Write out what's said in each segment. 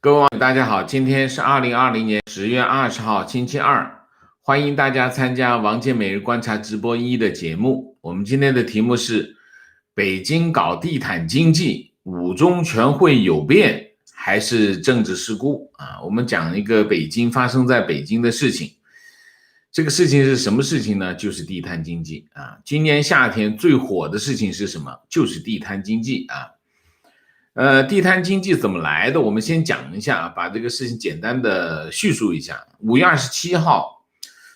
各位网友，大家好，今天是2020年10月20号，星期二，欢迎大家参加王健每日观察直播1的节目。我们今天的题目是：北京搞地毯经济，五中全会有变还是政治事故啊？我们讲一个发生在北京的事情。这个事情是什么事情呢？就是地摊经济啊。今年夏天最火的事情是什么？就是地摊经济啊。地摊经济怎么来的？我们先讲一下，把这个事情简单的叙述一下。5月27号，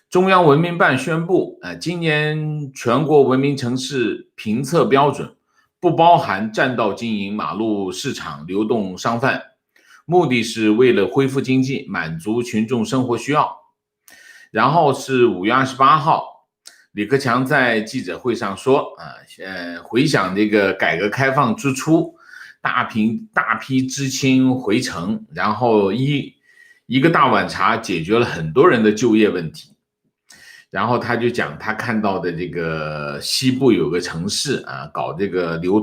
中央文明办宣布，今年全国文明城市评测标准不包含占道经营、马路市场、流动商贩，目的是为了恢复经济，满足群众生活需要。然后是5月28号，李克强在记者会上说，回想这个改革开放之初。大批知青回城，然后一个大碗茶解决了很多人的就业问题。然后他就讲他看到的这个西部有个城市啊，搞这个流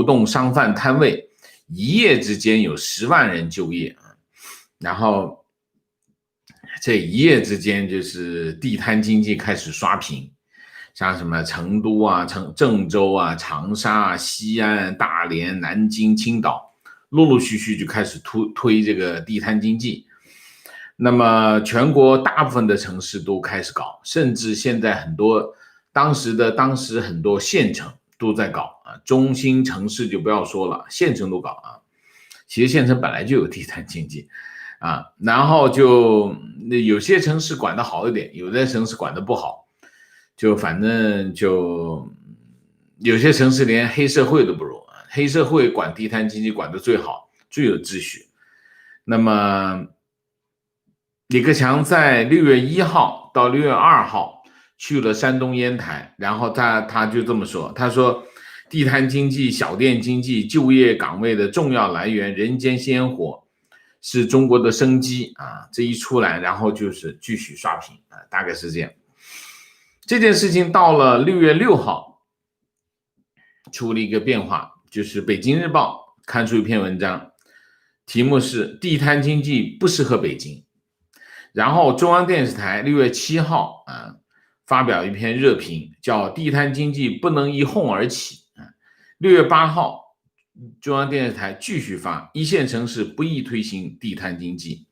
动商贩摊位，一夜之间有10万人就业啊。然后这一夜之间就是地摊经济开始刷屏。像什么成都啊、郑州啊、长沙啊、西安、大连、南京、青岛，陆陆续续就开始推这个地摊经济。那么全国大部分的城市都开始搞，甚至现在很多当时很多县城都在搞啊，中心城市就不要说了，县城都搞啊。其实县城本来就有地摊经济啊，然后就有些城市管得好一点，有的城市管得不好。就反正就有些城市连黑社会都不如，黑社会管地摊经济管得最好，最有秩序。那么李克强在6月1号到6月2号去了山东烟台，然后他就这么说，他说地摊经济、小店经济就业岗位的重要来源，人间鲜活是中国的生机啊！这一出来，然后就是继续刷屏啊，大概是这样。这件事情到了6月6号出了一个变化，就是北京日报刊出一篇文章，题目是地摊经济不适合北京。然后中央电视台6月7号发表一篇热评，叫地摊经济不能一哄而起。6月8号中央电视台继续发一线城市不宜推行地摊经济。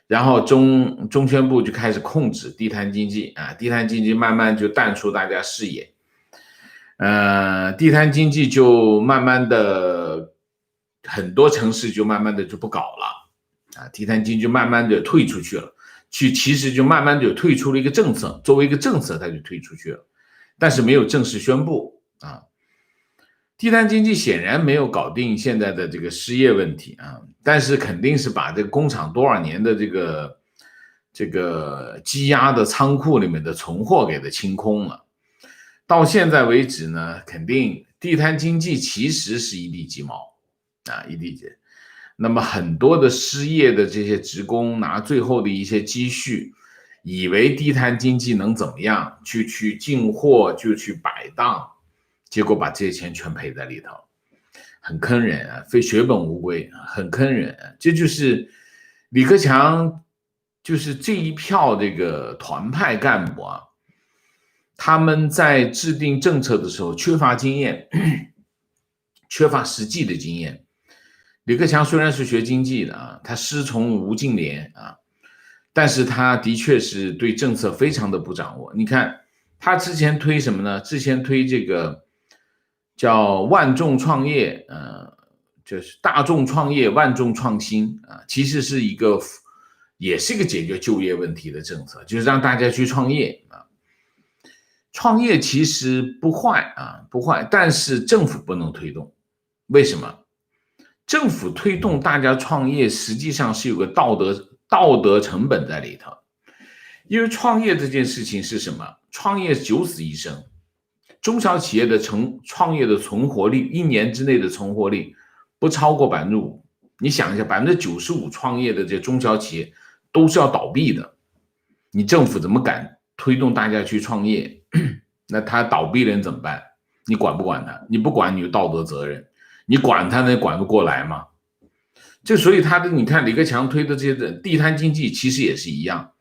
然后中宣部就开始控制地摊经济啊，地摊经济慢慢就淡出大家视野，地摊经济就慢慢的很多城市就慢慢的就不搞了啊，地摊经济就慢慢的退出去了，其实就慢慢就退出了一个政策，作为一个政策它就退出去了，但是没有正式宣布啊。地摊经济显然没有搞定现在的这个失业问题啊，但是肯定是把这个工厂多少年的这个积压的仓库里面的存货给它清空了。到现在为止呢，肯定地摊经济其实是一地鸡毛啊，一地鸡。那么很多的失业的这些职工拿最后的一些积蓄，以为地摊经济能怎么样，去进货就去摆档。结果把这些钱全赔在里头，很坑人啊，非血本无归，很坑人。这就是李克强，就是这一票这个团派干部啊，他们在制定政策的时候缺乏经验，缺乏实际的经验。李克强虽然是学经济的啊，他师从吴敬琏啊，但是他的确是对政策非常的不掌握。你看他之前推什么呢？之前推这个叫万众创业，就是大众创业，万众创新啊，其实是也是一个解决就业问题的政策，就是让大家去创业啊。创业其实不坏啊，不坏，但是政府不能推动。为什么？政府推动大家创业，实际上是有个道德成本在里头。因为创业这件事情是什么？创业九死一生。中小企业的创业的存活率，1年之内的存活率不超过5%。你想一下，95%创业的这中小企业都是要倒闭的，你政府怎么敢推动大家去创业？那他倒闭了人怎么办？你管不管他？你不管，你有道德责任；你管他，能管得过来吗？所以你看李克强推的这些地摊经济其实也是一样，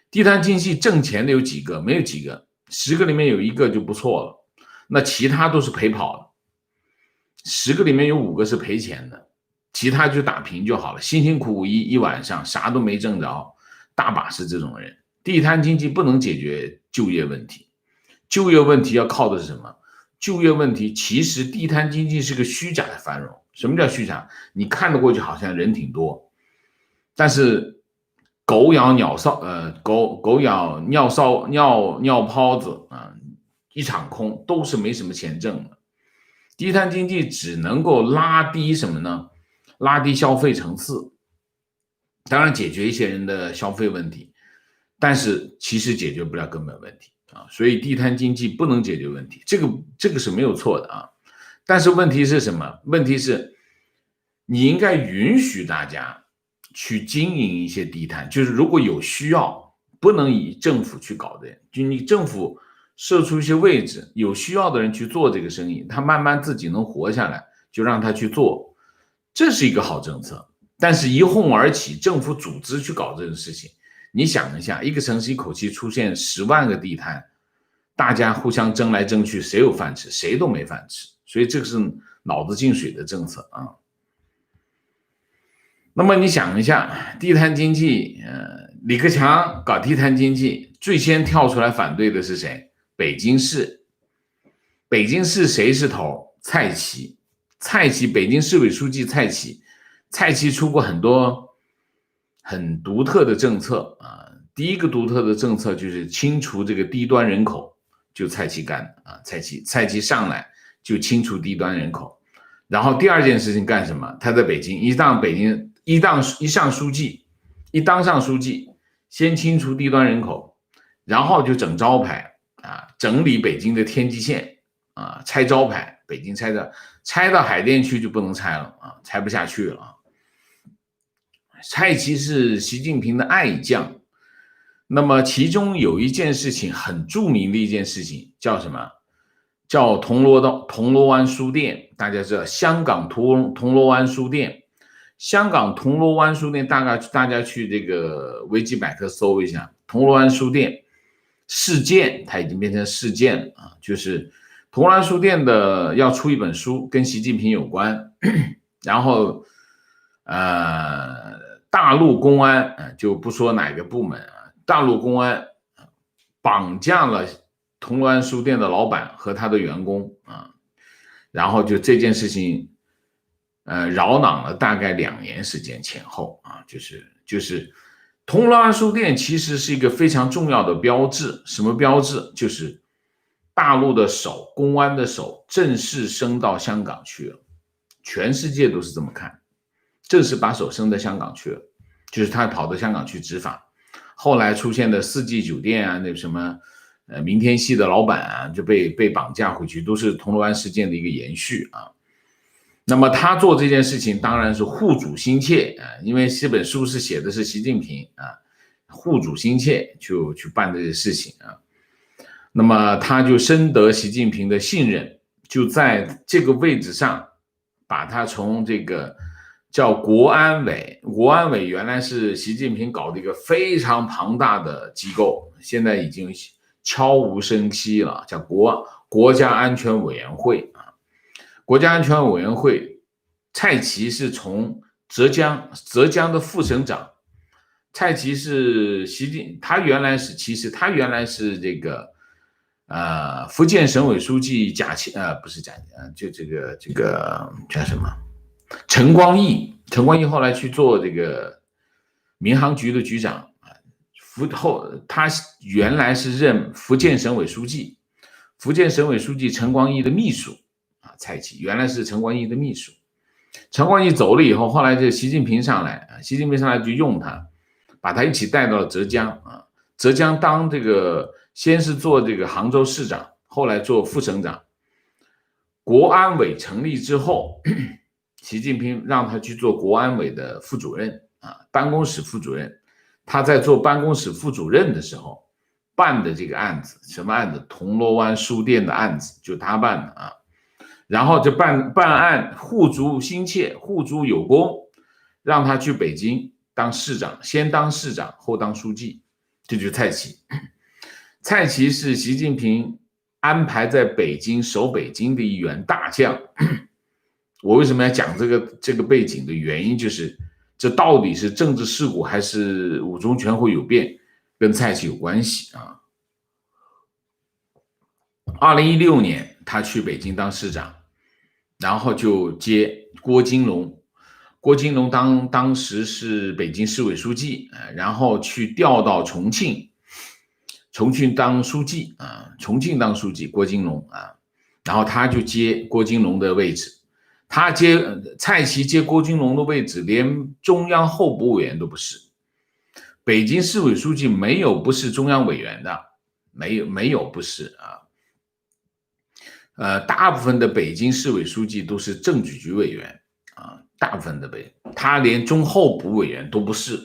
地摊经济挣钱的有几个？没有几个，10个里面有1个就不错了，那其他都是赔跑的，10个里面有5个是赔钱的，其他就打平就好了，辛辛苦苦一晚上啥都没挣着，大把是这种人。地摊经济不能解决就业问题，就业问题要靠的是什么？就业问题其实地摊经济是个虚假的繁荣。什么叫虚假？你看得过去好像人挺多，但是狗咬鸟骚，狗咬尿泡子啊，一场空，都是没什么钱挣的。地摊经济只能够拉低什么呢？拉低消费层次，当然解决一些人的消费问题，但是其实解决不了根本问题啊。所以地摊经济不能解决问题，这个是没有错的啊。但是问题是什么？问题是你应该允许大家去经营一些地摊，就是如果有需要，不能以政府去搞的，就你政府设出一些位置，有需要的人去做这个生意，他慢慢自己能活下来，就让他去做，这是一个好政策。但是一哄而起，政府组织去搞这种事情，你想一下，一个城市一口气出现10万个地摊，大家互相争来争去，谁有饭吃？谁都没饭吃。所以这个是脑子进水的政策啊。那么你想一下，地摊经济，李克强搞地摊经济，最先跳出来反对的是谁？北京市。北京市谁是头？蔡奇。北京市委书记蔡奇出过很多很独特的政策啊。第一个独特的政策就是清除这个低端人口，就蔡奇干的啊。蔡奇上来就清除低端人口，然后第二件事情干什么？他在北京一上书记，先清除低端人口，然后就整招牌啊，整理北京的天际线啊，拆招牌，北京拆到海淀区就不能拆了啊，拆不下去了啊。蔡奇是习近平的爱将，那么其中有一件事情很著名的一件事情叫什么？叫铜锣湾书店。大家知道香港铜锣湾书店，香港铜锣湾书店，大家去这个维基百科搜一下铜锣湾书店事件，它已经变成事件了啊。就是铜锣湾书店的要出一本书，跟习近平有关，然后大陆公安就不说哪个部门啊，大陆公安绑架了铜锣湾书店的老板和他的员工啊，然后就这件事情扰攘了大概2年时间前后啊，就是铜锣湾书店其实是一个非常重要的标志。什么标志？就是大陆的手，公安的手正式伸到香港去了，全世界都是这么看，正式把手伸到香港去了，就是他跑到香港去执法。后来出现的四季酒店啊，那什么明天系的老板啊，就被绑架回去，都是铜锣湾事件的一个延续啊。那么他做这件事情当然是护主心切啊，因为这本书是写的是习近平啊，护主心切就去办这些事情啊。那么他就深得习近平的信任，就在这个位置上把他从这个叫国安委原来是习近平搞的一个非常庞大的机构，现在已经悄无声息了，叫国家安全委员会啊。国家安全委员会，蔡奇是从浙江的副省长，蔡奇是他原来是这个福建省委书记不是就这个叫什么陈光义后来去做这个民航局的局长他原来是任福建省委书记陈光义的秘书啊。蔡奇原来是陈光义的秘书，陈光义走了以后，后来这习近平上来就用他，把他一起带到了浙江啊。浙江当这个先是做这个杭州市长，后来做副省长。国安委成立之后，习近平让他去做国安委的副主任啊，办公室副主任。他在做办公室副主任的时候办的这个案子，什么案子？铜锣湾书店的案子，就他办的啊。然后就办案，护主心切，护主有功。让他去北京当市长，先当市长后当书记，这就是蔡奇。蔡奇是习近平安排在北京守北京的一员大将。我为什么要讲这个背景的原因，就是这到底是政治事故还是五中全会有变，跟蔡奇有关系啊。2016年他去北京当市长，然后就接郭金龙，郭金龙当时是北京市委书记，然后去调到重庆当书记啊，重庆当书记郭金龙啊，然后他就接郭金龙的位置。蔡奇接郭金龙的位置，连中央候补委员都不是。北京市委书记没有不是中央委员的，没有不是啊。大部分的北京市委书记都是政治局委员啊，大部分的他连中候补委员都不是。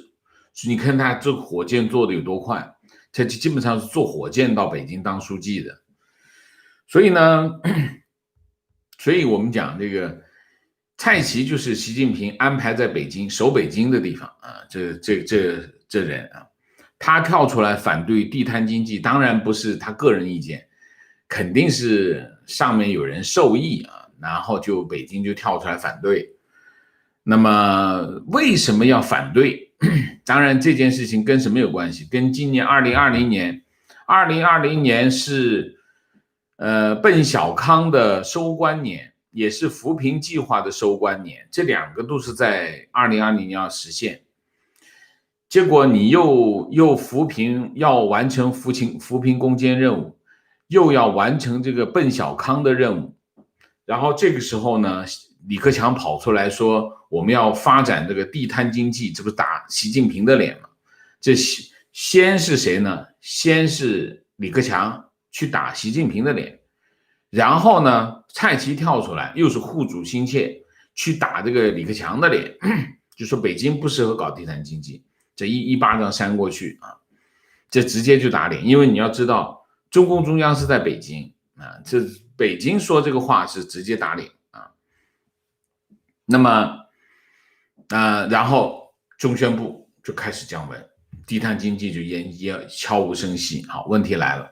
所以你看他这个火箭做的有多快，他基本上是坐火箭到北京当书记的。所以呢，所以我们讲这个蔡奇就是习近平安排在北京守北京的地方啊，这人啊，他跳出来反对地摊经济，当然不是他个人意见，肯定是上面有人授意啊，然后就北京就跳出来反对。那么为什么要反对？当然这件事情跟什么有关系？跟今年2020年是奔小康的收官年，也是扶贫计划的收官年，这两个都是在2020年要实现。结果你又扶贫，要完成扶贫攻坚任务，又要完成这个奔小康的任务，然后这个时候呢，李克强跑出来说我们要发展这个地摊经济，这不是打习近平的脸吗？这先是谁呢？先是李克强去打习近平的脸，然后呢，蔡奇跳出来又是护主心切去打这个李克强的脸，就说北京不适合搞地摊经济，这一巴掌扇过去啊，这直接就打脸。因为你要知道中共中央是在北京啊，这北京说这个话是直接打脸啊。那么然后中宣部就开始降温，地摊经济就也悄无声息。好，问题来了，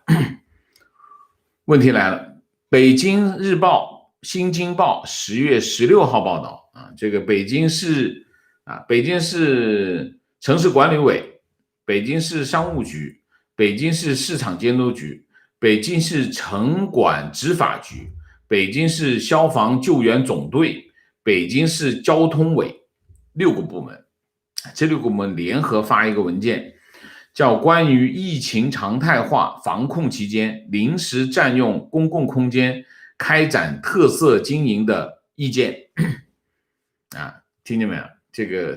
北京日报、新京报10月16号报道啊，这个北京市城市管理委、北京市商务局、北京市市场监督局、北京市城管执法局、北京市消防救援总队、北京市交通委6个部门，这6个部门联合发一个文件，叫关于疫情常态化防控期间临时占用公共空间开展特色经营的意见啊，听见没有？这个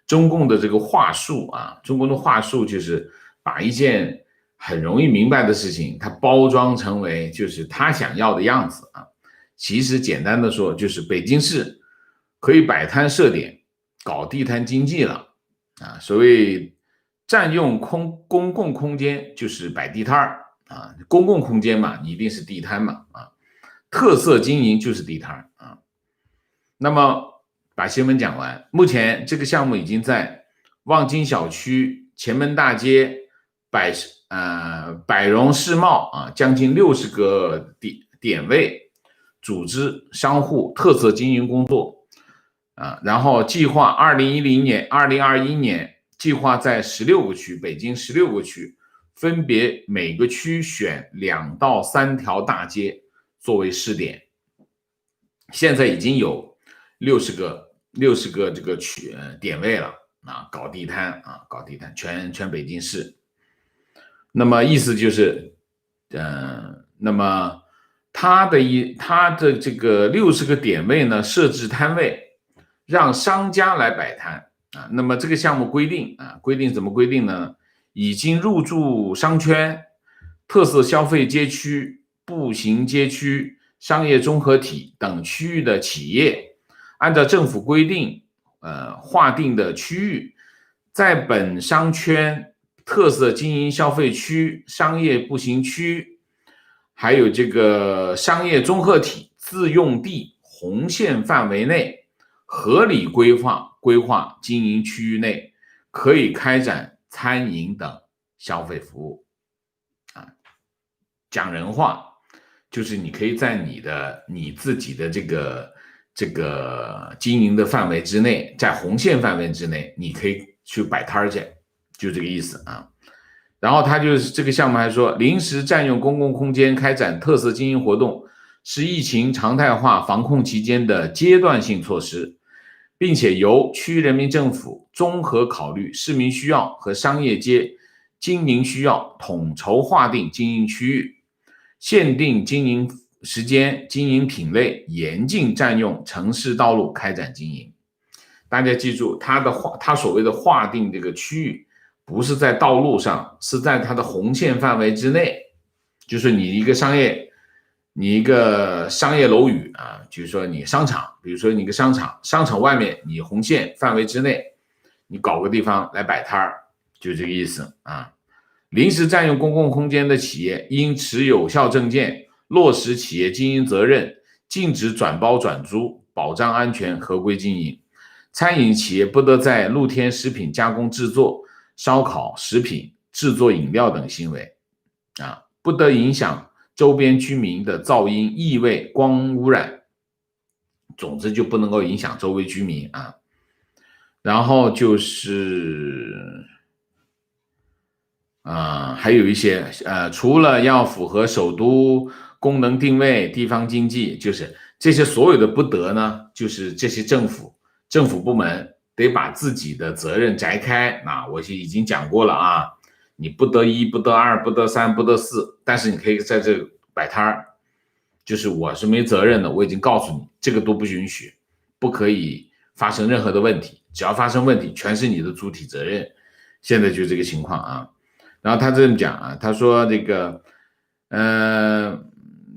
中共的这个话术啊，中共的话术就是把一件很容易明白的事情，它包装成为就是他想要的样子啊。其实简单的说，就是北京市可以摆摊设点，搞地摊经济了啊。所谓占用公共空间就是摆地摊啊，公共空间嘛，你一定是地摊嘛啊。特色经营就是地摊啊。那么把新闻讲完，目前这个项目已经在望京小区、前门大街、百荣世贸啊，将近60个点位组织商户特色经营工作啊，然后计划2021年计划在16个区，北京16个区，分别每个区选2到3条大街作为试点。现在已经有60个这个点位了啊，搞地摊，全北京市。那么意思就是，那么它的这个60个点位呢，设置摊位，让商家来摆摊啊。那么这个项目规定怎么规定呢？已经入驻商圈、特色消费街区、步行街区、商业综合体等区域的企业，按照政府规定划定的区域，在本商圈特色经营消费区、商业步行区，还有这个商业综合体自用地红线范围内，合理规划经营区域内可以开展餐饮等消费服务。讲人话就是你可以在你自己的这个经营的范围之内，在红线范围之内，你可以去摆摊去，就这个意思啊。然后他就是这个项目还说，临时占用公共空间开展特色经营活动是疫情常态化防控期间的阶段性措施，并且由区人民政府综合考虑市民需要和商业街经营需要，统筹划定经营区域，限定经营时间、经营品类，严禁占用城市道路开展经营。大家记住，他所谓的划定这个区域，不是在道路上，是在它的红线范围之内。就是你一个商业楼宇啊，就是说你商场，比如说你一个商场外面你红线范围之内，你搞个地方来摆摊儿，就这个意思啊。临时占用公共空间的企业应持有效证件，落实企业经营责任，禁止转包转租，保障安全合规经营。餐饮企业不得在露天食品加工制作、烧烤、食品、制作饮料等行为不得影响周边居民的噪音、异味、光污染，总之就不能够影响周围居民啊。然后就是还有一些除了要符合首都功能定位、地方经济，就是这些所有的不得呢，就是这些政府部门得把自己的责任摘开。我已经讲过了啊，你不得一、不得二、不得三、不得四，但是你可以在这个摆摊儿，就是我是没责任的，我已经告诉你，这个都不允许，不可以发生任何的问题，只要发生问题，全是你的主体责任。现在就这个情况啊。然后他这么讲啊，他说这个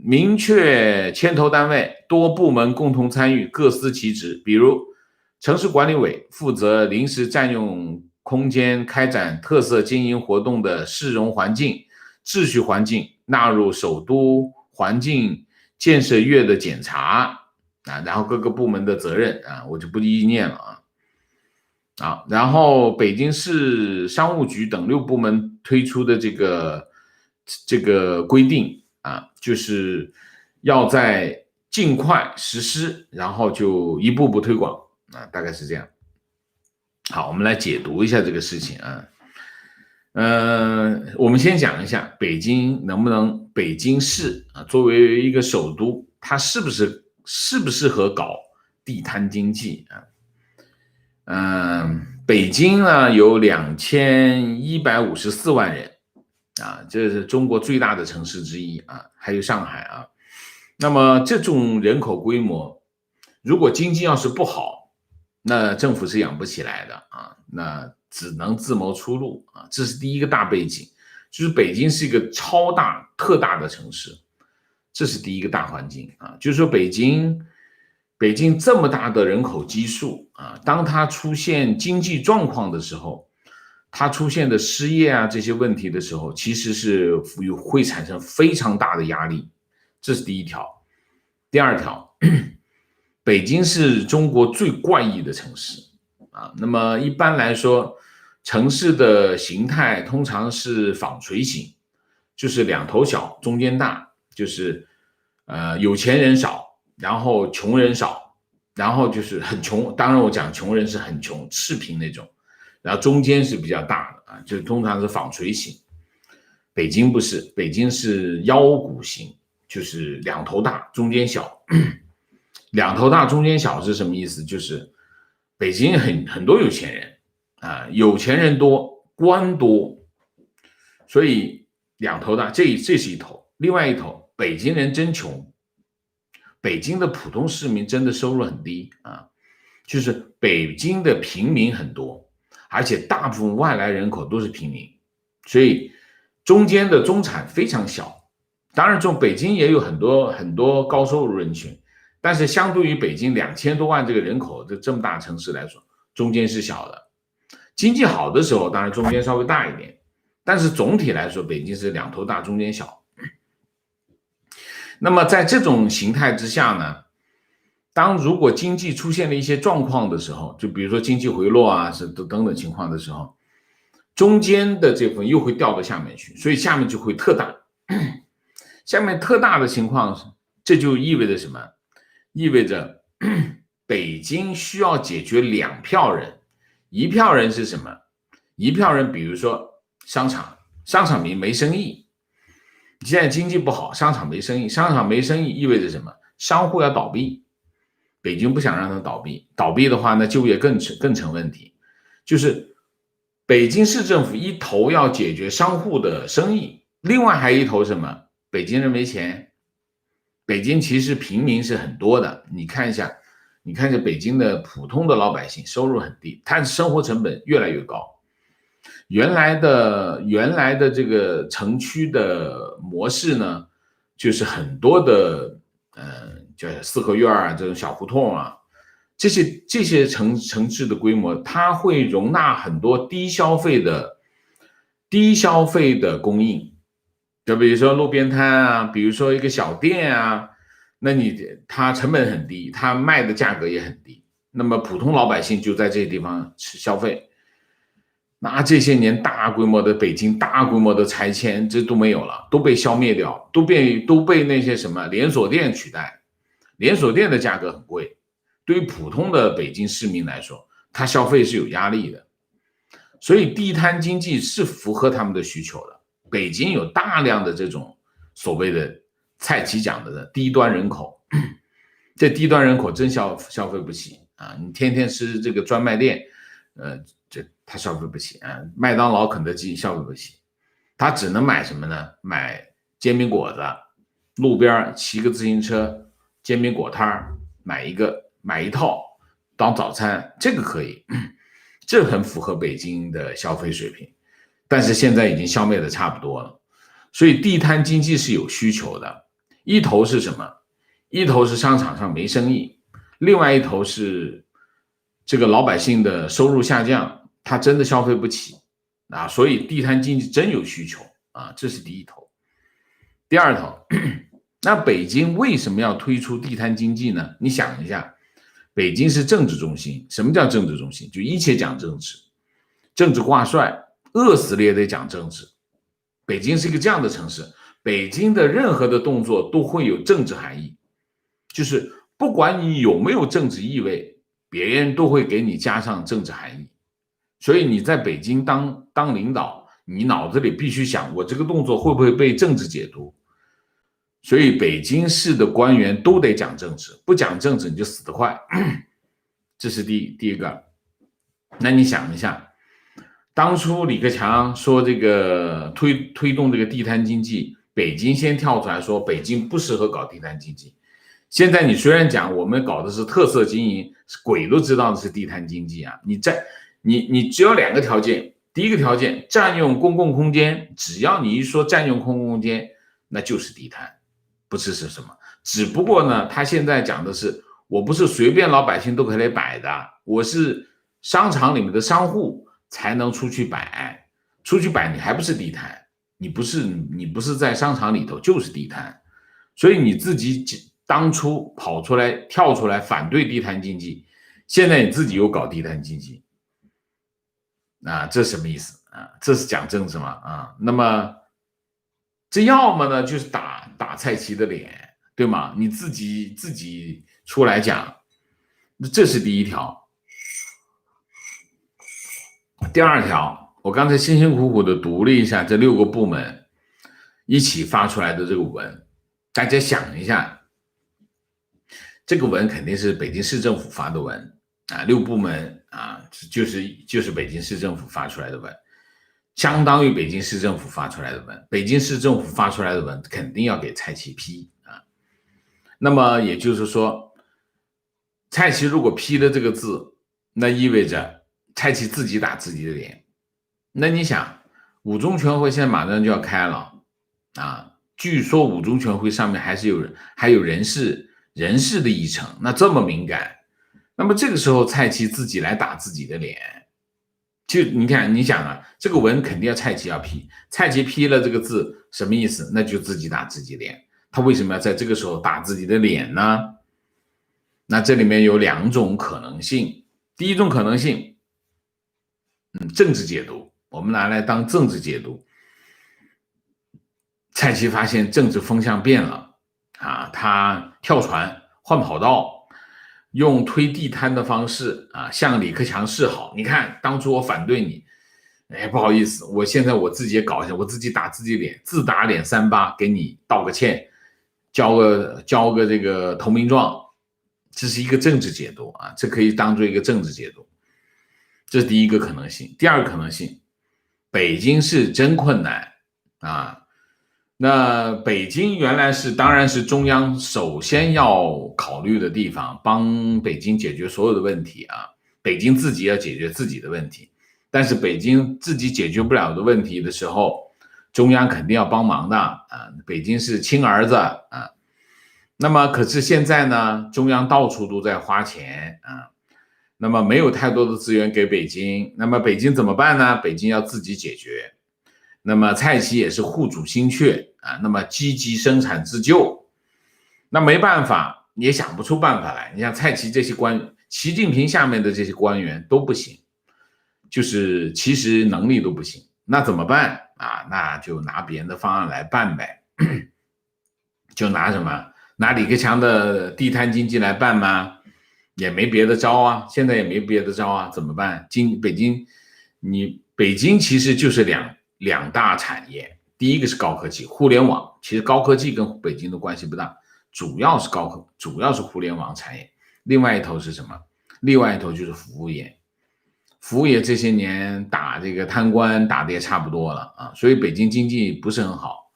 明确牵头单位，多部门共同参与，各司其职。比如城市管理委负责临时占用空间开展特色经营活动的市容环境、秩序环境纳入首都环境建设院的检查然后各个部门的责任我就不一一念了然后北京市商务局等6部门推出的这个规定就是要在尽快实施，然后就一步步推广大概是这样。好，我们来解读一下这个事情我们先讲一下北京市作为一个首都，它适不适合搞地摊经济北京呢有2154万人这是中国最大的城市之一还有上海那么这种人口规模，如果经济要是不好，那政府是养不起来的那只能自谋出路这是第一个大背景，就是北京是一个超大特大的城市，这是第一个大环境就是说北京这么大的人口基数当它出现经济状况的时候，它出现的失业这些问题的时候，其实是会产生非常大的压力，这是第一条。第二条，北京是中国最怪异的城市那么一般来说，城市的形态通常是纺锤形，就是两头小，中间大，就是有钱人少，然后穷人少，然后就是很穷，当然我讲穷人是很穷，赤贫那种，然后中间是比较大的就通常是纺锤形。北京不是，北京是腰鼓形，就是两头大，中间小。两头大中间小是什么意思？就是北京很多有钱人有钱人多，官多，所以两头大，这是一头。另外一头，北京人真穷，北京的普通市民真的收入很低就是北京的平民很多，而且大部分外来人口都是平民，所以中间的中产非常小。当然北京也有很多高收入人群，但是相对于北京2000多万这个人口的这么大城市来说，中间是小的。经济好的时候当然中间稍微大一点，但是总体来说北京是两头大中间小。那么在这种形态之下呢，如果经济出现了一些状况的时候，就比如说经济回落啊，是等等情况的时候，中间的这部分又会掉到下面去，所以下面就会特大。下面特大的情况，这就意味着什么？意味着北京需要解决2票人，一票人是什么？一票人，比如说商场没生意，现在经济不好，商场没生意意味着什么？商户要倒闭，北京不想让它倒闭，倒闭的话呢，就业更成问题。就是北京市政府一头要解决商户的生意，另外还一头什么？北京人没钱。北京其实平民是很多的，你看一下北京的普通的老百姓收入很低，他的生活成本越来越高。原来的这个城区的模式呢，就是很多的叫四合院啊，这种小胡同啊，这些城市的规模，它会容纳很多低消费的供应。就比如说路边摊啊，比如说一个小店啊，那它成本很低，它卖的价格也很低，那么普通老百姓就在这些地方消费。那这些年北京大规模的拆迁，这都没有了，都被消灭掉，都被那些什么连锁店取代。连锁店的价格很贵，对于普通的北京市民来说，他消费是有压力的，所以地摊经济是符合他们的需求的。北京有大量的这种所谓的蔡奇讲的低端人口，这低端人口真消费不起啊！你天天吃这个专卖店，这他消费不起啊！麦当劳、肯德基消费不起，他只能买什么呢？买煎饼果子，路边骑个自行车，煎饼果摊买一套当早餐，这个可以，这很符合北京的消费水平。但是现在已经消灭的差不多了，所以地摊经济是有需求的。一头是什么？一头是商场上没生意，另外一头是这个老百姓的收入下降，他真的消费不起啊，所以地摊经济真有需求啊，这是第一头。第二头，那北京为什么要推出地摊经济呢？你想一下，北京是政治中心，什么叫政治中心？就一切讲政治，政治挂帅。饿死了也得讲政治，北京是一个这样的城市，北京的任何的动作都会有政治含义，就是不管你有没有政治意味，别人都会给你加上政治含义。所以你在北京当领导，你脑子里必须想，我这个动作会不会被政治解读？所以北京市的官员都得讲政治，不讲政治你就死得快。这是第一个。那你想一下，当初李克强说这个推动这个地摊经济，北京先跳出来说北京不适合搞地摊经济。现在你虽然讲我们搞的是特色经营，鬼都知道的是地摊经济啊！你只有2个条件，第一个条件占用公共空间，只要你一说占用公共空间，那就是地摊，不是什么。只不过呢，他现在讲的是我不是随便老百姓都可以摆的，我是商场里面的商户才能出去摆，你还不是地摊，你不是在商场里头就是地摊，所以你自己当初跳出来反对地摊经济，现在你自己又搞地摊经济，啊，这什么意思啊？这是讲政治吗？啊，那么这要么呢就是打蔡奇的脸，对吗？你自己出来讲，这是第一条。第二条，我刚才辛辛苦苦的读了一下这6个部门一起发出来的这个文，大家想一下，这个文肯定是北京市政府发的文啊，6部门啊，就是北京市政府发出来的文，相当于北京市政府发出来的文，北京市政府发出来的文肯定要给蔡奇批啊。那么也就是说，蔡奇如果批了这个字，那意味着蔡奇自己打自己的脸。那你想，五中全会现在马上就要开了啊，据说五中全会上面还有人事的议程，那这么敏感，那么这个时候蔡奇自己来打自己的脸，就你看你想啊，这个文肯定要蔡奇要批，蔡奇批了这个字什么意思？那就自己打自己脸。他为什么要在这个时候打自己的脸呢？那这里面有2种可能性。第一种可能性，政治解读，我们拿来当政治解读。蔡奇发现政治风向变了啊，他跳船换跑道，用推地摊的方式啊，向李克强示好。你看，当初我反对你，不好意思，我现在我自己也搞一下，我自己打自己脸，自打脸3巴，给你道个歉，交个这个投名状，这是一个政治解读啊，这可以当做一个政治解读。这是第一个可能性。第二个可能性，北京是真困难啊。那北京原来当然是中央首先要考虑的地方，帮北京解决所有的问题啊。北京自己要解决自己的问题，但是北京自己解决不了的问题的时候，中央肯定要帮忙的啊。北京是亲儿子啊。那么可是现在呢，中央到处都在花钱啊，那么没有太多的资源给北京，那么北京怎么办呢？北京要自己解决。那么蔡奇也是护主心切啊，那么积极生产自救，那没办法，也想不出办法来。你像蔡奇这些习近平下面的这些官员都不行，就是其实能力都不行，那怎么办啊？那就拿别人的方案来办呗，就拿什么？拿李克强的地摊经济来办吗？也没别的招啊，现在也没别的招啊，怎么办？北京其实就是两大产业，第一个是高科技，互联网。其实高科技跟北京的关系不大，主要是互联网产业。另外一头是什么？另外一头就是服务业。服务业这些年打这个贪官打的也差不多了啊，所以北京经济不是很好。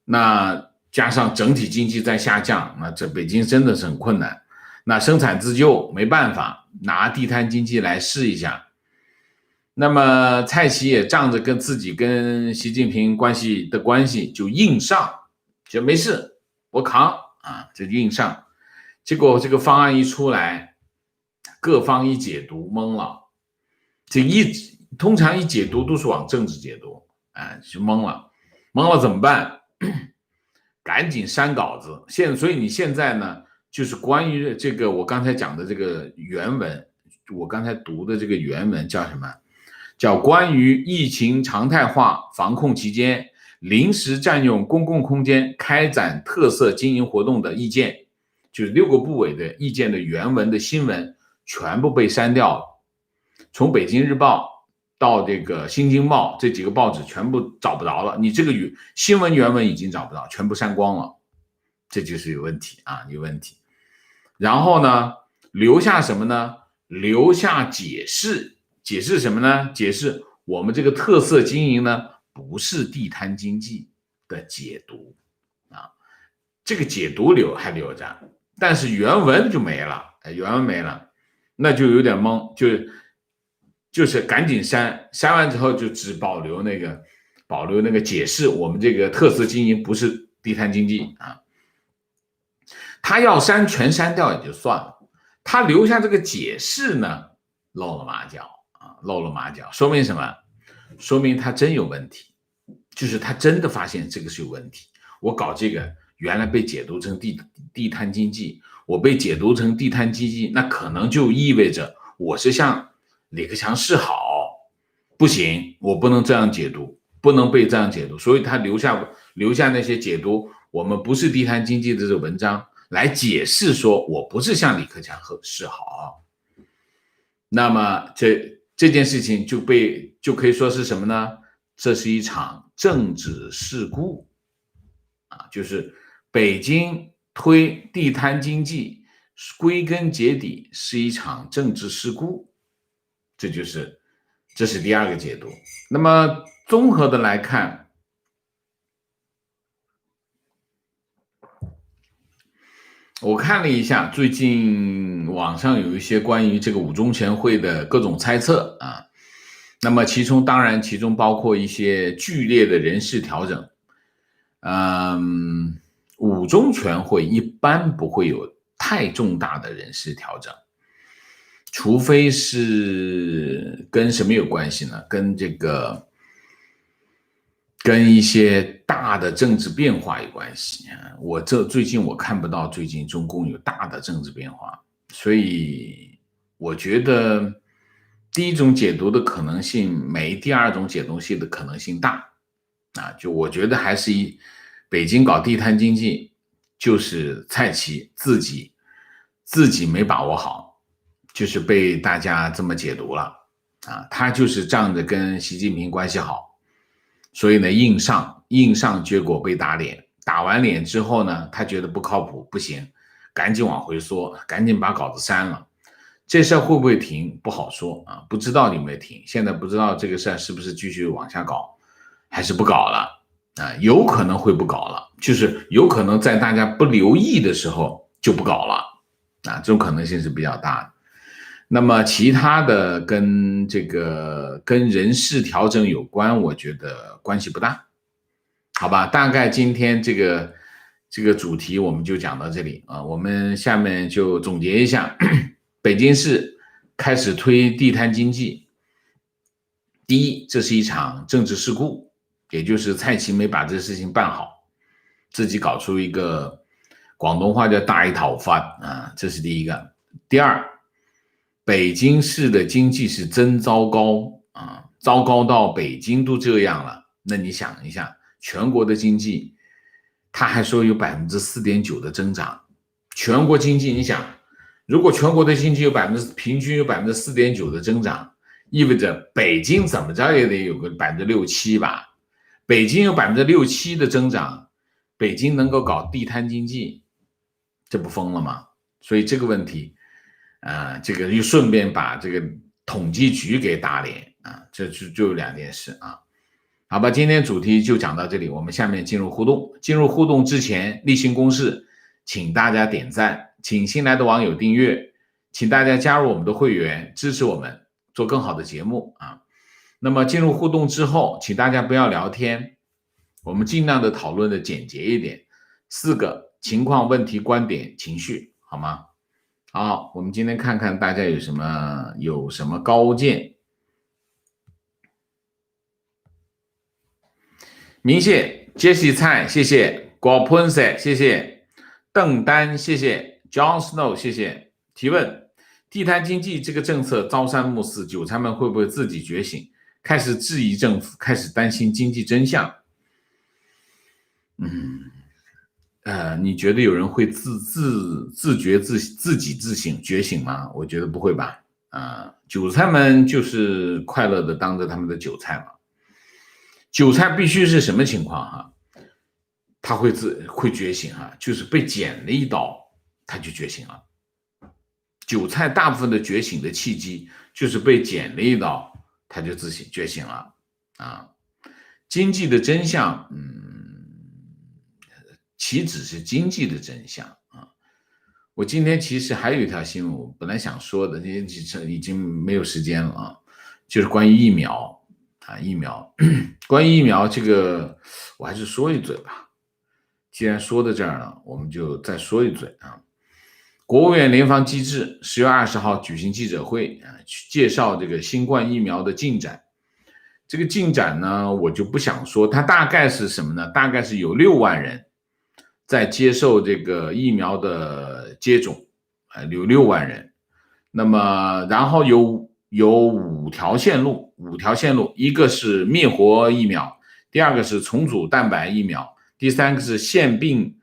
那加上整体经济在下降，那这北京真的是很困难。那生产自救没办法，拿地摊经济来试一下。那么蔡奇也仗着自己跟习近平关系就硬上，就没事我扛啊，就硬上。结果这个方案一出来，各方一解读懵了，通常一解读都是往政治解读啊，就懵了怎么办？赶紧删稿子。所以你现在呢，就是关于这个我刚才讲的这个原文，我刚才读的这个原文叫什么？叫关于疫情常态化防控期间临时占用公共空间开展特色经营活动的意见，就是6个部委的意见的原文的新闻全部被删掉了。从北京日报到这个新京报这几个报纸全部找不着了，你这个新闻原文已经找不到，全部删光了，这就是有问题啊，有问题。然后呢，留下什么呢？留下解释什么呢？解释我们这个特色经营呢，不是地摊经济的解读啊，这个解读还留着，但是原文就没了，那就有点懵，就是赶紧删完之后就只保留那个解释，我们这个特色经营不是地摊经济啊。他要全删掉也就算了，他留下这个解释呢，露了马脚。说明什么？说明他真有问题，就是他真的发现这个是有问题。我搞这个原来被解读成地摊经济，我被解读成地摊经济，那可能就意味着我是向李克强示好，不行，我不能这样解读，不能被这样解读，所以他留下那些解读我们不是地摊经济的这个文章来解释说我不是向李克强示好。那么这件事情就可以说是什么呢？这是一场政治事故啊，就是北京推地摊经济，归根结底是一场政治事故，这是第二个解读。那么综合的来看，我看了一下最近网上有一些关于这个五中全会的各种猜测啊，那么其中包括一些剧烈的人事调整。五中全会一般不会有太重大的人事调整，除非是跟什么有关系呢？跟一些大的政治变化有关系。最近我看不到最近中共有大的政治变化所以我觉得第一种解读的可能性没第二种解读性的可能性大就我觉得还是北京搞地摊经济，就是蔡奇自己没把握好，就是被大家这么解读了他就是仗着跟习近平关系好，所以呢硬上，结果被打脸，打完脸之后呢，他觉得不靠谱，不行，赶紧往回缩，赶紧把稿子删了。这事会不会停不好说不知道有没有停，现在不知道这个事是不是继续往下搞，还是不搞了有可能会不搞了，就是有可能在大家不留意的时候就不搞了这种可能性是比较大的。那么其他的跟人事调整有关，我觉得关系不大，好吧？大概今天这个主题我们就讲到这里我们下面就总结一下，北京市开始推地摊经济，第一，这是一场政治事故，也就是蔡奇没把这事情办好，自己搞出一个广东话叫大一讨饭这是第一个。第二，北京市的经济是真糟糕糟糕到北京都这样了，那你想一下，全国的经济他还说有 4.9% 的增长，全国经济你想，如果全国的经济平均有 4.9% 的增长，意味着北京怎么着也得有个 6-7% 吧，北京有 6-7% 的增长，北京能够搞地摊经济，这不疯了吗？所以这个问题这个又顺便把这个统计局给打脸这就有两件事好吧，今天主题就讲到这里，我们下面进入互动。进入互动之前，例行公事，请大家点赞，请新来的网友订阅，请大家加入我们的会员，支持我们做更好的节目那么进入互动之后，请大家不要聊天，我们尽量的讨论的简洁一点，4个情况、问题、观点、情绪，好吗？好，我们今天看看大家有什么高见。明谢 Jesse 蔡，谢谢果喷色，谢谢邓丹，谢谢 John Snow， 谢谢提问。地摊经济这个政策朝三暮四，韭菜们会不会自己觉醒，开始质疑政府，开始担心经济真相？你觉得有人会自觉自己觉醒吗？我觉得不会吧韭菜们就是快乐的当着他们的韭菜嘛。韭菜必须是什么情况他会觉醒就是被剪了一刀他就觉醒了。韭菜大部分的觉醒的契机就是被剪了一刀他就自己觉醒了经济的真相岂止是经济的真相我今天其实还有一条新闻我本来想说的，已经没有时间了就是关于疫苗关于疫苗这个我还是说一嘴吧，既然说到这儿了，我们就再说一嘴国务院联防机制10月20号举行记者会介绍这个新冠疫苗的进展。这个进展呢，我就不想说，它大概是什么呢？大概是有6万人在接受这个疫苗的接种有6万人。那么然后有5条线路，一个是灭活疫苗，第二个是重组蛋白疫苗，第三个是腺病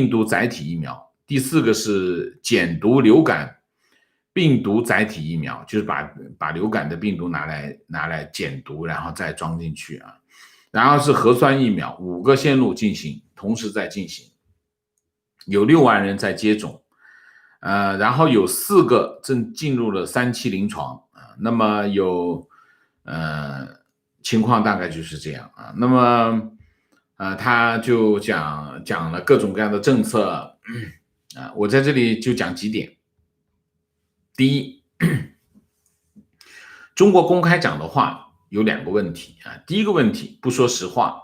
毒载体疫苗，第4个是减毒流感病毒载体疫苗，就是把流感的病毒拿来减毒，然后再装进去然后是核酸疫苗，5个线路同时在进行，有6万人在接种然后有4个正进入了3期临床那么有情况大概就是这样那么他就讲了各种各样的政策我在这里就讲几点。第一，中国公开讲的话有2个问题第一个问题，不说实话，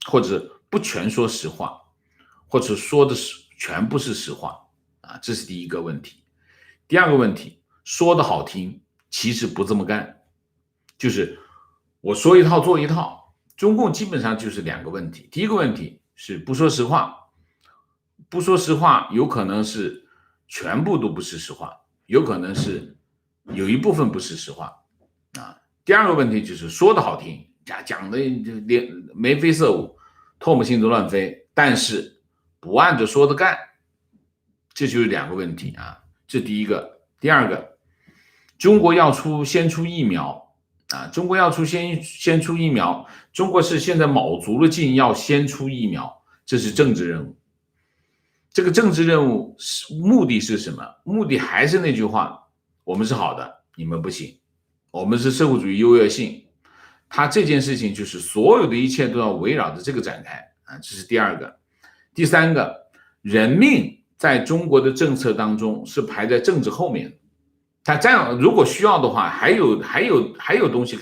或者不全说实话，或者说的全不是实话这是第一个问题。第二个问题，说的好听，其实不这么干，就是我说一套做一套。中共基本上就是2个问题，第一个问题是不说实话，有可能是全部都不是实话，有可能是有一部分不是实话啊。第二个问题就是说的好听，讲的眉飞色舞，唾沫星子乱飞，但是不按着说的干，这就是两个问题啊。这第一个。第二个，中国要先出疫苗啊，中国要先出疫苗，中国是现在卯足了劲要先出疫苗，这是政治任务。这个政治任务目的是什么？目的还是那句话，我们是好的，你们不行，我们是社会主义优越性。他这件事情就是所有的一切都要围绕着这个展开啊，这是第二个。第三个，人命在中国的政策当中是排在政治后面的。他这样如果需要的话，还有东西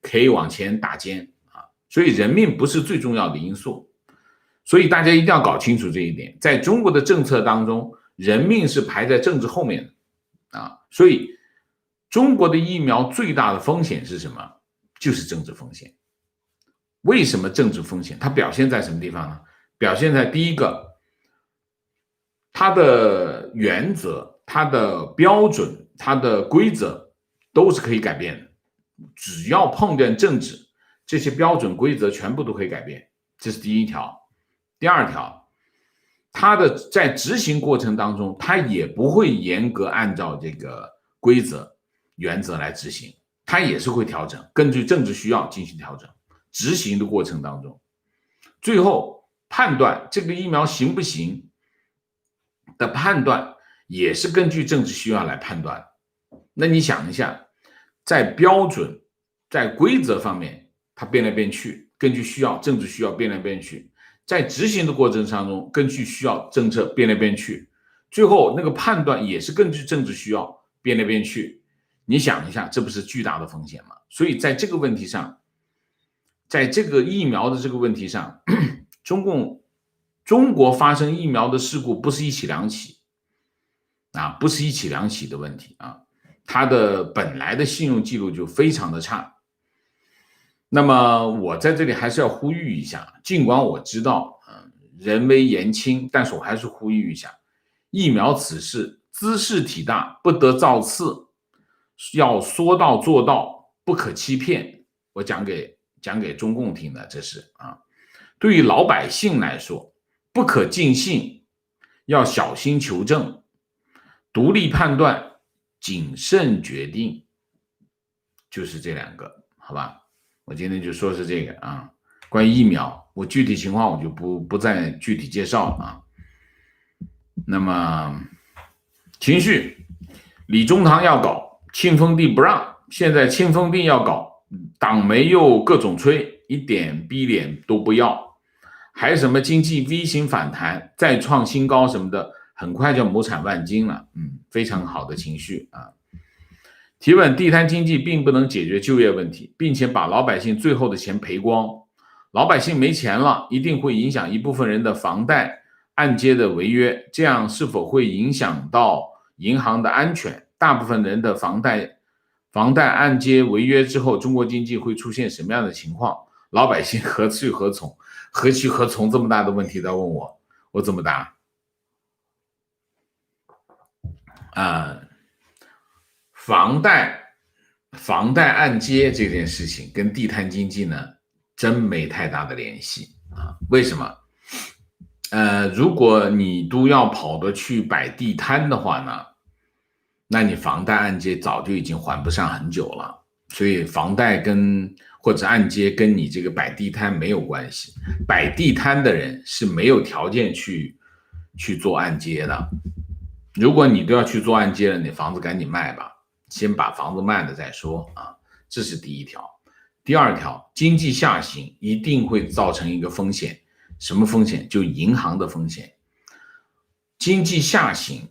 可以往前打尖啊，所以人命不是最重要的因素。所以大家一定要搞清楚这一点，在中国的政策当中，人命是排在政治后面的啊。所以中国的疫苗最大的风险是什么？就是政治风险。为什么政治风险？它表现在什么地方呢？表现在第一个，它的原则、它的标准、它的规则都是可以改变的，只要碰见政治，这些标准规则全部都可以改变，这是第一条。第二条，它的在执行过程当中，它也不会严格按照这个规则原则来执行，它也是会调整，根据政治需要进行调整。执行的过程当中，最后判断这个疫苗行不行的判断也是根据政治需要来判断。那你想一下，在标准、在规则方面，它变来变去，根据需要、政治需要变来变去。在执行的过程当中，根据需要政策变来变去，最后那个判断也是根据政治需要变来变去。你想一下，这不是巨大的风险吗？所以在这个问题上，在这个疫苗的这个问题上，中国发生疫苗的事故不是一起两起啊，不是一起两起的问题啊，它的本来的信用记录就非常的差。那么我在这里还是要呼吁一下，尽管我知道人微言轻，但是我还是呼吁一下，疫苗此事兹事体大，不得造次，要说到做到，不可欺骗。我讲给中共听的，这是啊。对于老百姓来说，不可尽信，要小心求证，独立判断，谨慎决定，就是这两个，好吧？我今天就说是这个啊，关于疫苗，我具体情况我就不再具体介绍了啊。那么情绪，李中堂要搞，庆丰地不让，现在庆丰地要搞，党媒又各种吹，一点逼脸都不要，还什么经济 V 型反弹，再创新高什么的，很快就亩产万斤了，非常好的情绪啊。提问：地摊经济并不能解决就业问题，并且把老百姓最后的钱赔光，老百姓没钱了，一定会影响一部分人的房贷按揭的违约，这样是否会影响到银行的安全？大部分人的房贷按揭违约之后，中国经济会出现什么样的情况？老百姓何去何从？何去何从？这么大的问题在问我，我怎么答？房贷按揭这件事情跟地摊经济呢，真没太大的联系啊。为什么？如果你都要跑得去摆地摊的话呢，那你房贷按揭早就已经还不上很久了。所以房贷或者按揭跟你这个摆地摊没有关系。摆地摊的人是没有条件去做按揭的。如果你都要去做按揭了，你房子赶紧卖吧，先把房子卖了再说啊，这是第一条。第二条，经济下行一定会造成一个风险，什么风险？就银行的风险。经济下行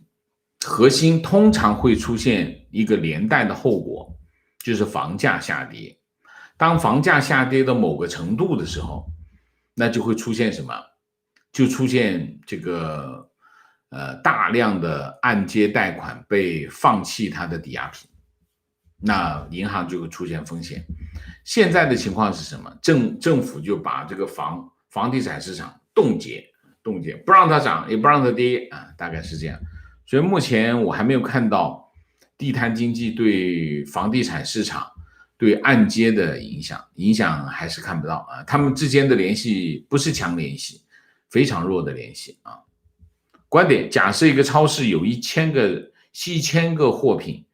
核心通常会出现一个连带的后果，就是房价下跌。当房价下跌到某个程度的时候，那就会出现什么？就出现这个大量的按揭贷款被放弃它的抵押品，那银行就会出现风险。现在的情况是什么？政府就把这个房地产市场冻结，不让它涨也不让它跌啊，大概是这样。所以目前我还没有看到地摊经济对房地产市场、对按揭的影响还是看不到啊。他们之间的联系不是强联系，非常弱的联系啊。观点：假设一个超市有1000个货品，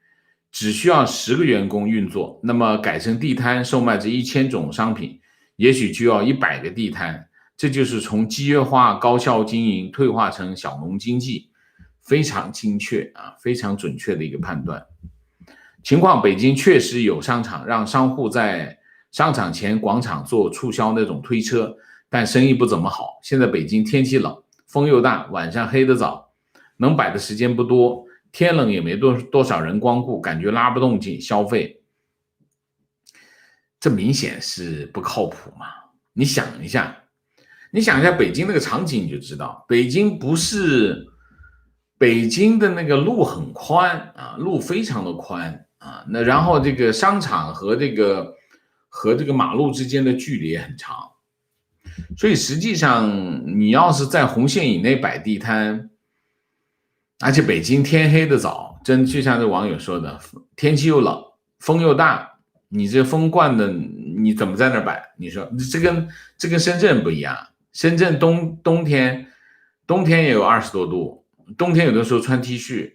只需要10个员工运作，那么改成地摊售卖这1000种商品，也许就要100个地摊。这就是从集约化高效经营退化成小农经济，非常精确啊，非常准确的一个判断。情况，北京确实有商场让商户在商场前广场做促销那种推车，但生意不怎么好。现在北京天气冷，风又大，晚上黑得早，能摆的时间不多，天冷也没多少人光顾，感觉拉不动消费，这明显是不靠谱嘛。你想一下北京那个场景，你就知道北京的那个路很宽啊，路非常的宽啊，那然后这个商场和这个马路之间的距离也很长，所以实际上你要是在红线以内摆地摊，而且北京天黑的早，真就像这网友说的，天气又冷，风又大，你这风惯的，你怎么在那摆？你说这跟深圳不一样，深圳冬天也有20多度，冬天有的时候穿 T 恤，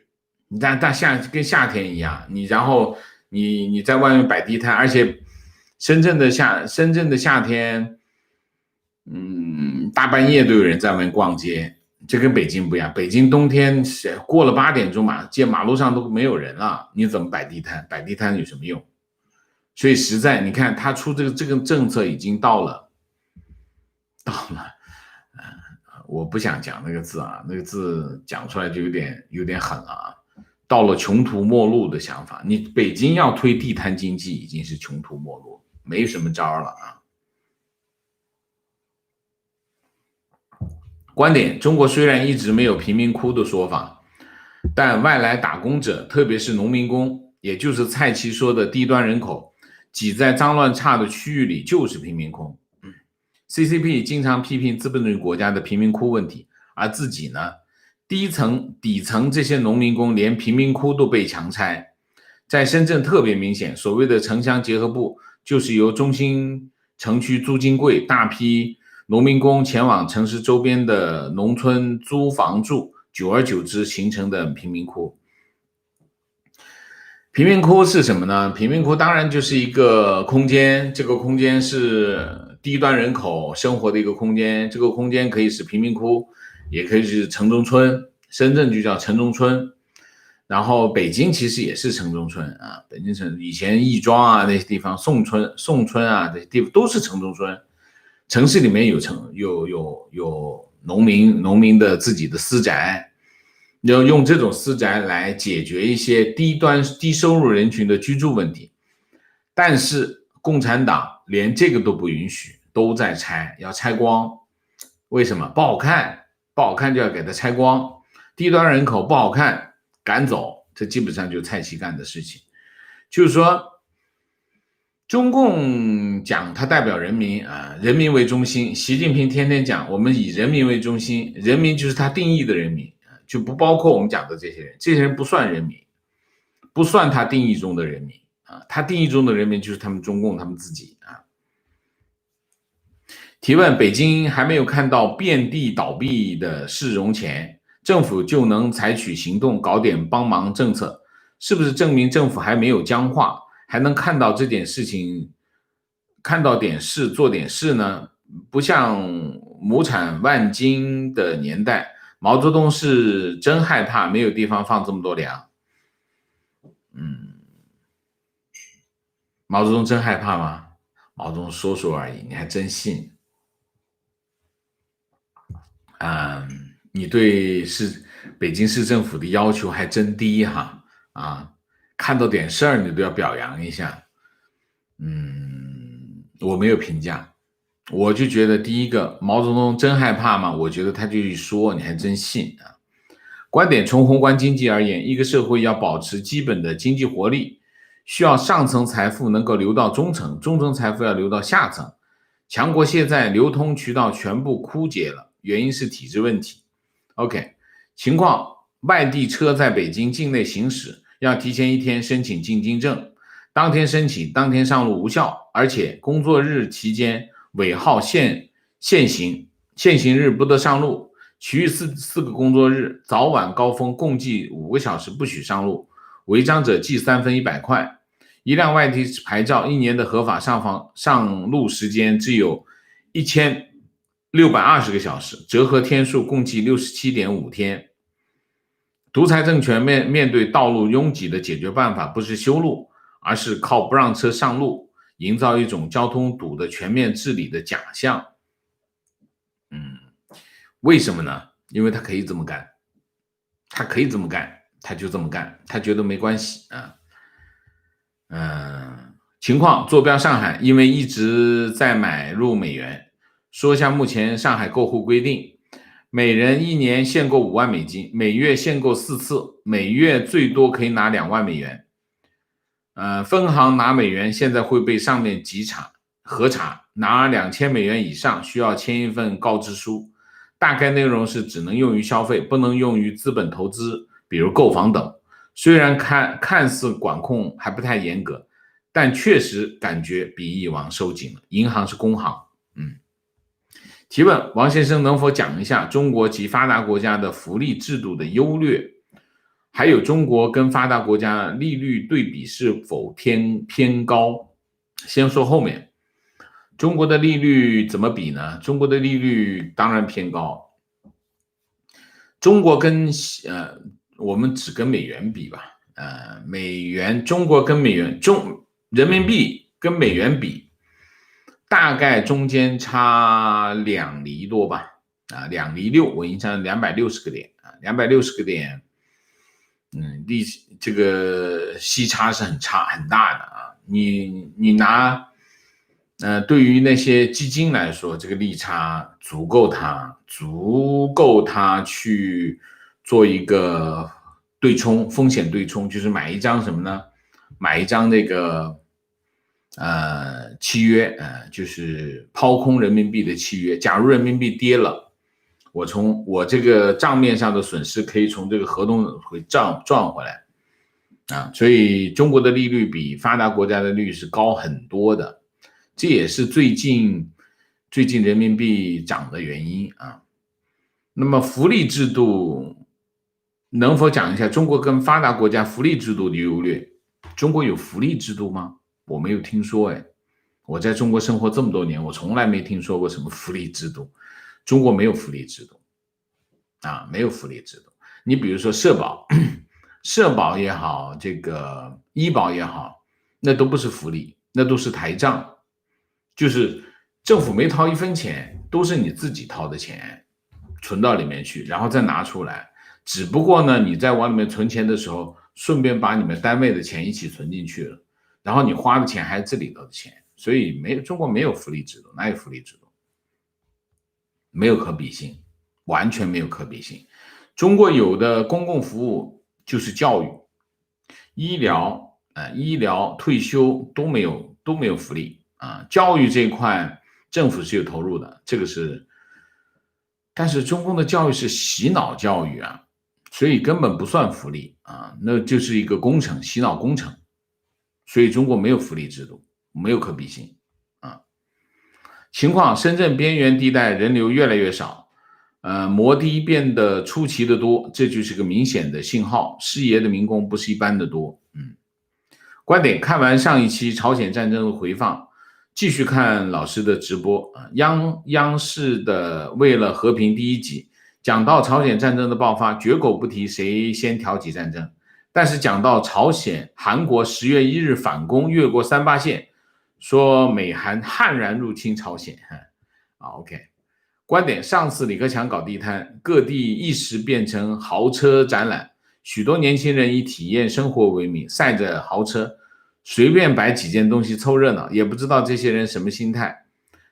但跟夏天一样，然后你在外面摆地摊，而且深圳的夏天，大半夜都有人在外面逛街，这跟北京不一样。北京冬天过了8点钟马路上都没有人了，你怎么摆地摊？摆地摊有什么用？所以实在你看他出这个政策已经到了，我不想讲那个字啊，那个字讲出来就有点狠了啊。到了穷途末路的想法，你北京要推地摊经济已经是穷途末路，没什么招了啊。观点：中国虽然一直没有贫民窟的说法，但外来打工者，特别是农民工，也就是蔡奇说的低端人口，挤在脏乱差的区域里就是贫民窟。CCP 经常批评资本主义国家的贫民窟问题，而自己呢，底层这些农民工连贫民窟都被强拆。在深圳特别明显，所谓的城乡结合部就是由中心城区租金贵，大批农民工前往城市周边的农村租房住，久而久之形成的贫民窟。贫民窟是什么呢？贫民窟当然就是一个空间，这个空间是低端人口生活的一个空间，这个空间可以是贫民窟，也可以是城中村，深圳就叫城中村，然后北京其实也是城中村啊，北京城以前亦庄啊那些地方，宋村啊这些地方都是城中村，城市里面有农民的自己的私宅，要用这种私宅来解决一些低收入人群的居住问题，但是共产党连这个都不允许，都在拆，要拆光。为什么？不好看就要给它拆光，低端人口不好看赶走，这基本上就是蔡奇干的事情。就是说中共讲他代表人民啊，人民为中心，习近平天天讲我们以人民为中心，人民就是他定义的人民，就不包括我们讲的这些人，这些人不算人民，不算他定义中的人民啊，他定义中的人民就是他们中共他们自己啊。提问：北京还没有看到遍地倒闭的市容前，政府就能采取行动搞点帮忙政策，是不是证明政府还没有僵化，还能看到这件事情，看到点事做点事呢？不像亩产万斤的年代，毛泽东是真害怕没有地方放这么多粮。毛泽东真害怕吗？毛泽东说说而已，你还真信？你对北京市政府的要求还真低哈啊！看到点事儿你都要表扬一下。我没有评价，我就觉得第一个，毛泽东真害怕吗？我觉得他就一说，你还真信啊？观点：从宏观经济而言，一个社会要保持基本的经济活力，需要上层财富能够流到中层，中层财富要流到下层。强国现在流通渠道全部枯竭了，原因是体制问题。OK， 情况：外地车在北京境内行驶要提前1天申请进京证，当天申请当天上路无效，而且工作日期间尾号限行日不得上路，其余四个工作日早晚高峰共计5个小时不许上路，违章者记3分100块。一辆外地牌照1年的合法上路时间只有1620个小时，折合天数共计67.5天。独裁政权面对道路拥挤的解决办法不是修路，而是靠不让车上路，营造一种交通堵的全面治理的假象。为什么呢？因为他可以这么干，他就这么干，他觉得没关系啊。情况坐标上海，因为一直在买入美元。说一下目前上海购户规定，每人1年限购5万美金，每月限购4次，每月最多可以拿2万美元。分行拿美元现在会被上面核查，拿2000美元以上需要签一份告知书，大概内容是只能用于消费，不能用于资本投资，比如购房等。虽然看似管控还不太严格，但确实感觉比以往收紧了。银行是工行。提问：王先生能否讲一下中国及发达国家的福利制度的优劣，还有中国跟发达国家利率对比是否偏高？先说后面，中国的利率怎么比呢？中国的利率当然偏高。中国跟我们只跟美元比吧，中国跟美元，人民币跟美元比，大概中间差2厘多吧，2厘6，我印象260个点，260个点，这个息差是很大的啊。你拿对于那些基金来说，这个利差足够它去做一个风险对冲，就是买一张什么呢？买一张那个契约，就是抛空人民币的契约。假如人民币跌了，我这个账面上的损失可以从这个合同会赚回来啊。所以中国的利率比发达国家的利率是高很多的，这也是最近人民币涨的原因啊。那么福利制度能否讲一下中国跟发达国家福利制度的优劣？中国有福利制度吗？我没有听说我在中国生活这么多年，我从来没听说过什么福利制度。中国没有福利制度没有福利制度。你比如说社保也好，这个医保也好，那都不是福利，那都是台账，就是政府没掏1分钱，都是你自己掏的钱存到里面去，然后再拿出来。只不过呢，你在往里面存钱的时候，顺便把你们单位的钱一起存进去了，然后你花的钱还是这里头的钱。所以中国没有福利制度，哪有福利制度？没有可比性，完全没有可比性。中国有的公共服务就是教育、医疗、退休都没有福利教育这一块政府是有投入的，这个是，但是中共的教育是洗脑教育所以根本不算福利那就是一个工程，洗脑工程。所以中国没有福利制度，没有可比性情况，深圳边缘地带人流越来越少，摩的变得出奇的多，这就是个明显的信号，师爷的民工不是一般的多。观点：看完上一期朝鲜战争的回放，继续看老师的直播央视的为了和平第1集，讲到朝鲜战争的爆发，绝口不提谁先挑起战争，但是讲到韩国10月1日反攻越过38线，说美韩悍然入侵朝鲜OK。 观点：上次李克强搞地摊，各地一时变成豪车展览，许多年轻人以体验生活为名，晒着豪车，随便摆几件东西凑热闹，也不知道这些人什么心态。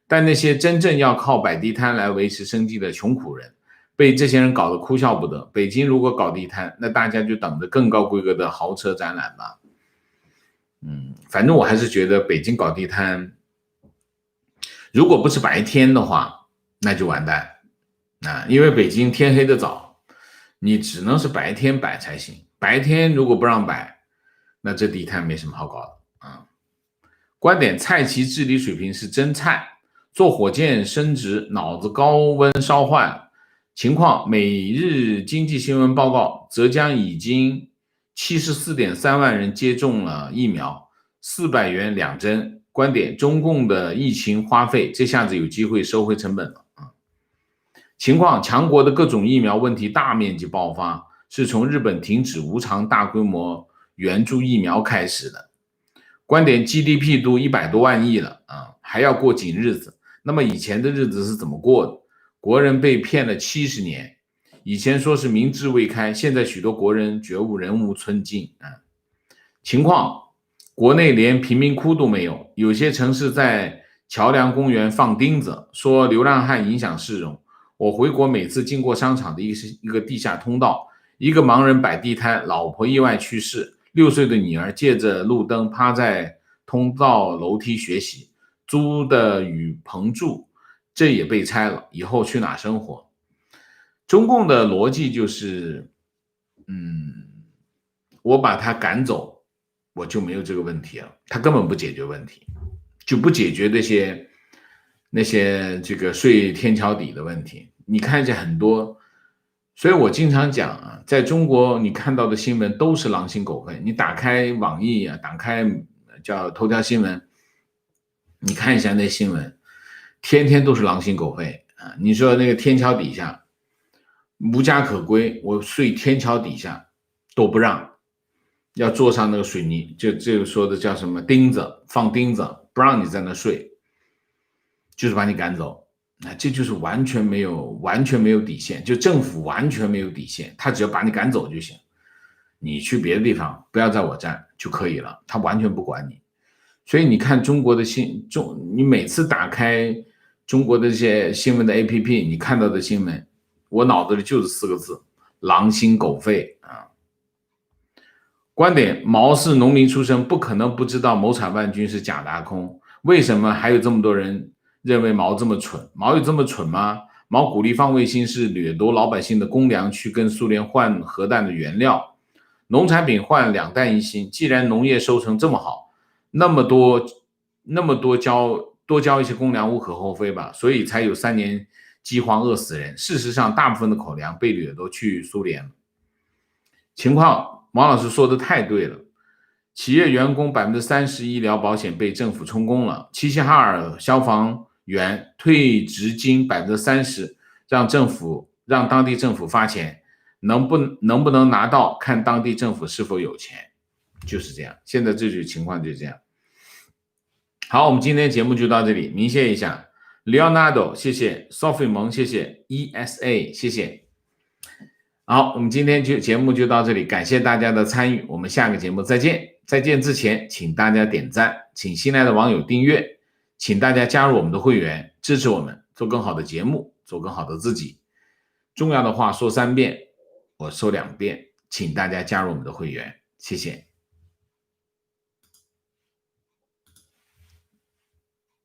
但那些真正要靠摆地摊来维持生计的穷苦人，被这些人搞得哭笑不得。北京如果搞地摊，那大家就等着更高规格的豪车展览吧。反正我还是觉得北京搞地摊，如果不是白天的话，那就完蛋因为北京天黑的早，你只能是白天摆才行。白天如果不让摆，那这地摊没什么好搞的啊。观点：蔡奇治理水平是真菜，坐火箭升职，脑子高温烧坏了。情况：每日经济新闻报告，浙江已经74.3万人接种了疫苗，400元2针。观点：中共的疫情花费这下子有机会收回成本了啊。情况：强国的各种疫苗问题大面积爆发，是从日本停止无偿大规模援助疫苗开始的。观点 GDP 都100多万亿了啊，还要过紧日子。那么以前的日子是怎么过的？国人被骗了70年，以前说是民智未开，现在许多国人觉悟人无寸进啊。情况：国内连贫民窟都没有，有些城市在桥梁公园放钉子，说流浪汉影响市容。我回国每次经过商场的一个地下通道，一个盲人摆地摊，老婆意外去世，6岁的女儿借着路灯趴在通道楼梯学习，租的雨棚住，这也被拆了，以后去哪生活？中共的逻辑就是，我把他赶走，我就没有这个问题了，他根本不解决问题，就不解决那些这个睡天桥底的问题。你看见很多，所以我经常讲啊，在中国你看到的新闻都是狼心狗肺。你打开网易啊，打开叫头条新闻，你看一下那新闻，天天都是狼心狗肺啊。你说那个天桥底下无家可归，我睡天桥底下都不让，要坐上那个水泥，就这个说的叫什么钉子，放钉子，不让你在那睡，就是把你赶走。这就是完全没有底线，就政府完全没有底线，他只要把你赶走就行，你去别的地方不要在我这儿就可以了，他完全不管你。所以你看中国的你每次打开中国的这些新闻的 APP， 你看到的新闻，我脑子里就是4个字：狼心狗肺啊。观点：毛是农民出身，不可能不知道谋产万军是假大空，为什么还有这么多人认为毛这么蠢？毛有这么蠢吗？毛鼓励放卫星是掠夺老百姓的公粮，去跟苏联换核弹的原料，农产品换2弹1星。既然农业收成这么好，那么多多交一些公粮无可厚非吧，所以才有3年饥荒饿死人。事实上，大部分的口粮被掠夺去苏联了。情况：王老师说的太对了。企业员工30%医疗保险被政府充公了，齐齐哈尔消防员退职金30%，让当地政府发钱，能不能拿到，看当地政府是否有钱，就是这样。现在这种情况就是这样。好，我们今天节目就到这里，明谢一下 Leonardo， 谢谢 Sophie 蒙，谢谢 ESA， 谢谢。好，我们今天节目就到这里，感谢大家的参与，我们下个节目再见。再见之前，请大家点赞，请新来的网友订阅，请大家加入我们的会员，支持我们做更好的节目，做更好的自己。重要的话说3遍，我说2遍，请大家加入我们的会员，谢谢。